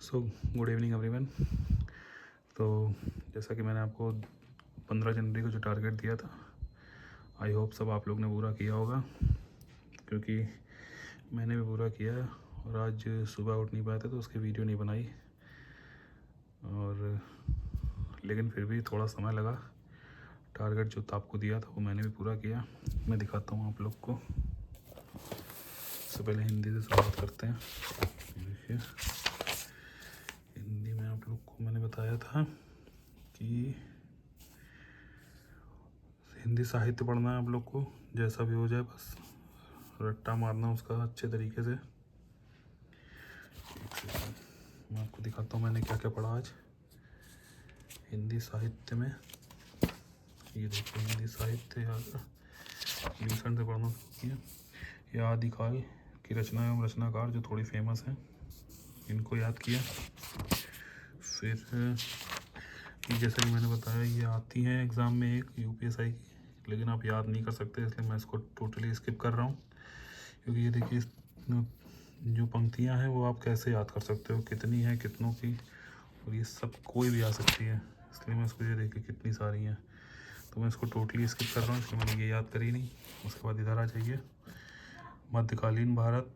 So good evening everyone. तो जैसा कि मैंने आपको 15 जनवरी को जो टारगेट दिया था, आई होप सब आप लोग ने पूरा किया होगा, क्योंकि मैंने भी पूरा किया है। और आज सुबह उठ नहीं पाए थे तो उसकी वीडियो नहीं बनाई, और लेकिन फिर भी थोड़ा समय लगा। टारगेट जो था आपको दिया था वो मैंने भी पूरा किया। मैं दिखाता हूँ आप लोग को। सबसे पहले हिंदी से शुरुआत करते हैं। देखिए, हिंदी में आप लोग को मैंने बताया था कि हिंदी साहित्य पढ़ना है आप लोग को, जैसा भी हो जाए बस रट्टा मारना उसका अच्छे तरीके से। मैं आपको दिखाता हूँ मैंने क्या क्या पढ़ा आज हिंदी साहित्य में। ये देखिए, हिंदी साहित्य ल्यूसेंट से पढ़ना शुरू किया। यह आदिकाल की रचना एवं रचनाकार जो थोड़ी फेमस हैं, इनको याद किया। फिर जैसा कि मैंने बताया, ये आती हैं एग्ज़ाम में एक यूपीएसआई की, लेकिन आप याद नहीं कर सकते, इसलिए मैं इसको टोटली स्किप कर रहा हूँ। क्योंकि ये देखिए, जो पंक्तियाँ हैं वो आप कैसे याद कर सकते हो, कितनी है, कितनों की, और ये सब कोई भी आ सकती है, इसलिए मैं इसको, ये देखिए कितनी सारी हैं, तो मैं इसको टोटली स्किप कर रहा हूँ, इसलिए मैंने ये याद करी नहीं। उसके बाद इधर आ जाइए, मध्यकालीन भारत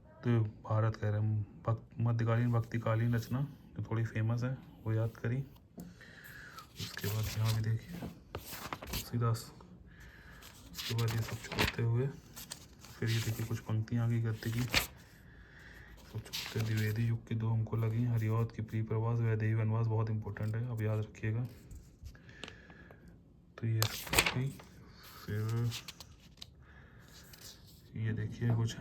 कह रहे हैं, मध्यकालीन भक्तिकालीन रचना जो थोड़ी फेमस है वो याद करी। उसके बाद यहाँ भी देखिए तुलसीदास। उसके बाद ये सब छोड़ते हुए फिर ये देखिए कुछ पंक्तियाँ आ गई गद्य की। सब छोड़ते द्विवेदी युग की दो हमको लगी, हरिऔध की प्रिय प्रवास, वैदेही वनवास, बहुत इंपॉर्टेंट है, अब याद रखिएगा। तो ये फिर ये देखिए कुछ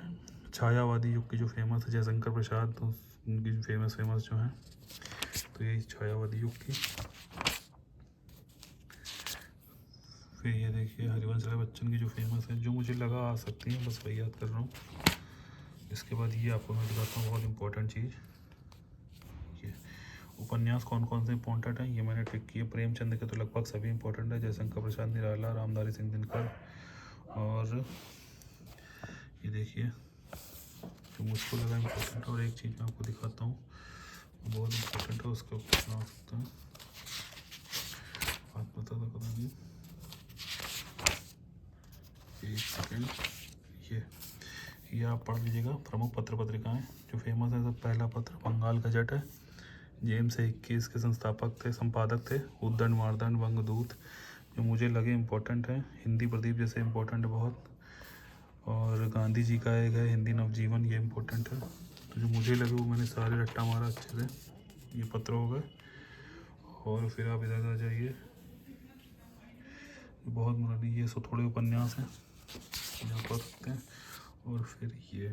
छायावादी युग की जो फेमस है, जयशंकर प्रसाद, तो उनकी जो फेमस जो हैं, तो यही छायावादी युग की। फिर ये देखिए हरिवंश राय बच्चन की जो फेमस है, जो मुझे लगा आ सकती हैं, बस वही याद कर रहा हूँ। इसके बाद ये आपको मैं दिखाता हूँ बहुत इंपॉर्टेंट चीज़। ये उपन्यास कौन कौन से इंपॉर्टेंट हैं ये मैंने टिक किए। प्रेमचंद के तो लगभग सभी इंपॉर्टेंट है, जयशंकर प्रसाद निराला, रामधारी सिंह दिनकर। और ये देखिए जो मुझको लगा इम्पोर्टेंट है, और एक चीज़ मैं आपको दिखाता हूँ बहुत इम्पोर्टेंट है, उसका बना सकता है, बात पता था पता नहीं। एक सेकेंड, ये आप पढ़ लीजिएगा। प्रमुख पत्र पत्रिकाएं जो फेमस है, सब पहला पत्र बंगाल गजट है, जेम्स 21 के संस्थापक थे, संपादक थे। उद्दंड मार्दंड, वंगदूत जो मुझे लगे इम्पोर्टेंट है। हिंदी प्रदीप जैसे इम्पोर्टेंट है बहुत। और गांधी जी का एक है हिंदी नवजीवन, ये इम्पोर्टेंट है। तो जो मुझे लगे वो मैंने सारे रट्टा मारा अच्छे से। ये पत्र हो गए। और फिर आप इधर आ जाइए, बहुत मुरादी, ये सो थोड़े उपन्यास हैं, यहाँ पढ़ सकते हैं। और फिर ये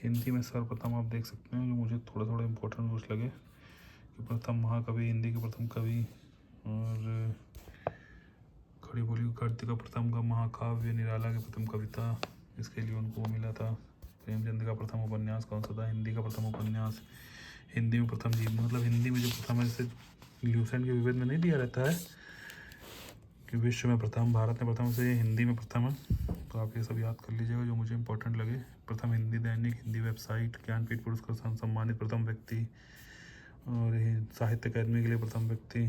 हिंदी में सर्वप्रथम आप देख सकते हैं, जो मुझे थोड़ा थोड़ा इम्पोर्टेंट कुछ लगे, कि प्रथम महाकवि, हिंदी के प्रथम कवि, और खड़ी बोली गद्य का प्रथम का महाकाव्य, निराला की प्रथम कविता, इसके लिए उनको मिला था। प्रेमचंद का प्रथम उपन्यास कौन सा था, हिंदी का प्रथम उपन्यास, हिंदी में प्रथम जीवन, मतलब हिंदी में जो प्रथम है, जैसे ल्यूसेंट के विवेद में नहीं दिया रहता है कि विश्व में प्रथम, भारत में प्रथम, से हिंदी में प्रथम है। तो आप ये सब याद कर लीजिएगा जो मुझे इंपॉर्टेंट लगे। प्रथम हिंदी दैनिक, हिंदी वेबसाइट, ज्ञानपीठ पुरस्कार सम्मानित प्रथम व्यक्ति, और साहित्य अकादमी के लिए प्रथम व्यक्ति,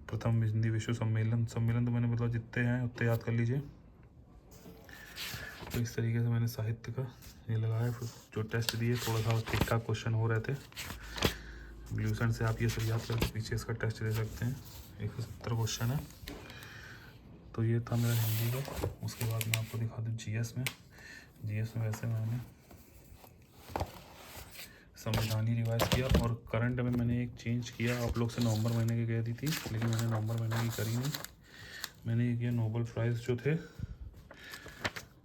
प्रथम हिंदी विश्व सम्मेलन तो मैंने मतलब जितने हैं उतने याद कर लीजिए। तो इस तरीके से मैंने साहित्य का ये लगाया। फिर जो टेस्ट दिए थोड़ा सा ठीक ठाक क्वेश्चन हो रहे थे ल्यूसेंट से, आप ये सब याद करके पीछे इसका टेस्ट दे सकते हैं। 170 क्वेश्चन है। तो ये था मेरा हिंदी का। उसके बाद मैं आपको दिखा दूँ जीएस में। वैसे मैंने संविधानी रिवाइज किया, और करंट में मैंने एक चेंज किया। आप लोग से नवंबर महीने की कह दी थी, लेकिन मैंने नवंबर महीने की करी नहीं। मैंने ये किया, नोबेल प्राइज़ जो थे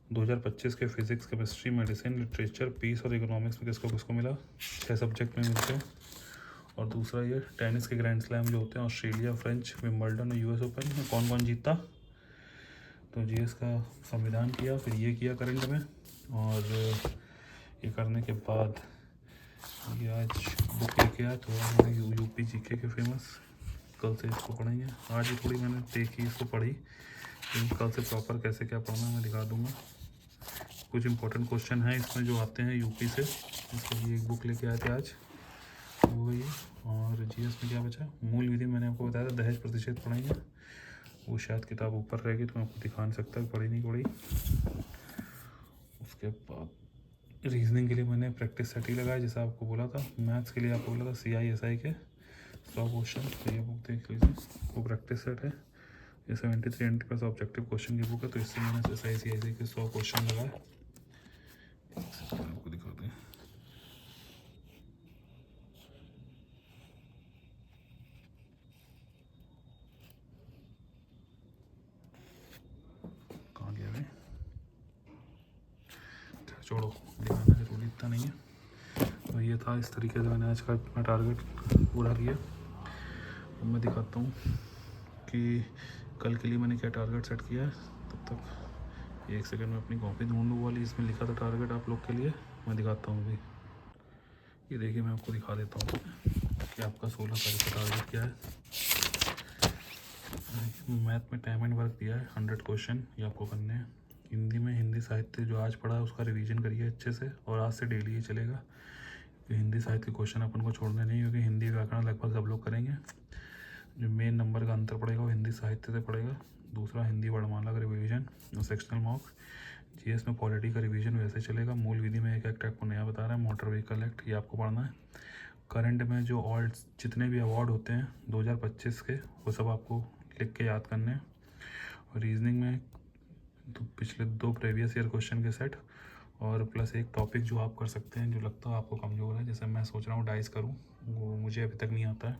2025 के physics, chemistry, medicine, literature, peace और इकोनॉमिक्स में किसको किसको मिला, 6 सब्जेक्ट में मिलते हैं। और दूसरा ये टेनिस के ग्रैंड स्लैम जो होते हैं, ऑस्ट्रेलिया, फ्रेंच, विम्बल्डन और यूएस ओपन में कौन कौन जीता। तो जीएस का संविधान किया, फिर ये किया करंट में। और ये करने के बाद ये आज बुक लेके आया, थोड़ा यूपी जीके के फेमस, कल से इसको पढ़ेंगे। आज ही थोड़ी मैंने देखी, इसको पढ़ी, लेकिन कल से प्रॉपर कैसे क्या पढ़ना मैं दिखा दूँगा। कुछ इंपॉर्टेंट क्वेश्चन हैं इसमें जो आते हैं यूपी से, इसके लिए एक बुक लेके आए थे आज, वो ये। और जीएस में क्या बचा, मूल विधि मैंने आपको बताया था, दहेज प्रतिशत पढ़ेंगे, वो शायद किताब ऊपर रहेगी तो मैं आपको दिखा नहीं सकता पढ़ी नहीं पढ़ी। उसके बाद रीजनिंग के लिए मैंने प्रैक्टिस सेट ही लगाया जैसा आपको बोला था। मैथ्स के लिए आपको बोला था CISI के 100 क्वेश्चन, तो ये बुक देख लीजिए, वो प्रैक्टिस सेट है। ये 73 NT प्लस ऑब्जेक्टिव क्वेश्चन की बुक है, तो इससे मैंने SI के 100 क्वेश्चन लगाए। आपको दिखाते हैं, कहाँ गया भाई, छोड़ो, दिखाना जरूरी इतना नहीं है। तो ये था, इस तरीके से मैंने आज का अपना टारगेट पूरा किया। अब मैं दिखाता हूँ कि कल के लिए मैंने क्या टारगेट सेट किया है। तब तक 1 सेकंड में अपनी कॉपी ढूंढूँ वाली, इसमें लिखा था टारगेट आप लोग के लिए, मैं दिखाता हूँ अभी। ये देखिए, मैं आपको दिखा देता हूँ कि आपका 16 तारीख का टारगेट क्या है। मैथ में टाइम एंड वर्क दिया है, 100 क्वेश्चन ये आपको करने हैं। हिंदी में हिंदी साहित्य जो आज पढ़ा है उसका रिवीजन करिए अच्छे से, और आज से डेली ये चलेगा। हिंदी साहित्य के क्वेश्चन अपन को छोड़ने नहीं, क्योंकि हिंदी व्याकरण लगभग सब लोग करेंगे। जो मेन नंबर का अंतर पड़ेगा वो हिंदी साहित्य से पड़ेगा। दूसरा हिंदी वर्णमाला का रिवीजन और सेक्शनल मॉक। जीएस में पॉलिटी का रिवीजन वैसे चलेगा। मूल विधि में एक एक्ट आपको नया बता रहा है, मोटर व्हीकल एक्ट, ये आपको पढ़ना है। करंट में जो ऑल जितने भी अवार्ड होते हैं 2025 के, वो सब आपको लिख के याद करने हैं। और रीजनिंग में तो पिछले 2 प्रीवियस ईयर क्वेश्चन के सेट, और प्लस एक टॉपिक जो आप कर सकते हैं जो लगता है आपको कमज़ोर है, जैसे मैं सोच रहा हूँ डाइस करूँ, वो मुझे अभी तक नहीं आता है।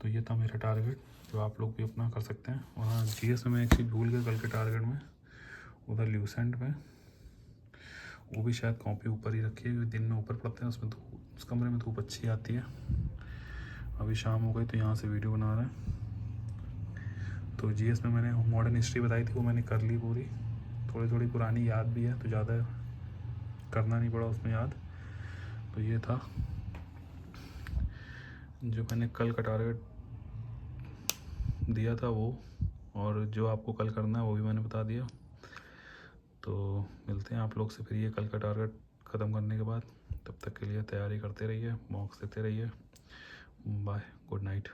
तो ये था मेरा टारगेट, जो आप लोग भी अपना कर सकते हैं। और हाँ, जीएस में मैं एक चीज़ भूल गया कल के टारगेट में, उधर ल्यूसेंट में, वो भी शायद कॉपी ऊपर ही रखी है, दिन में ऊपर पढ़ते हैं, उसमें धूप, उस कमरे में धूप अच्छी आती है। अभी शाम हो गई तो यहाँ से वीडियो बना रहे हैं। तो जीएस में मैंने मॉडर्न हिस्ट्री बताई थी, वो मैंने कर ली पूरी। थोड़ी थोड़ी पुरानी याद भी है, तो ज़्यादा करना नहीं पड़ा उसमें याद। तो ये था जो मैंने कल का टारगेट दिया था वो, और जो आपको कल करना है वो भी मैंने बता दिया। तो मिलते हैं आप लोग से फिर ये कल का टारगेट ख़त्म करने के बाद। तब तक के लिए तैयारी करते रहिए, मॉक्स देते रहिए। Bye, good night.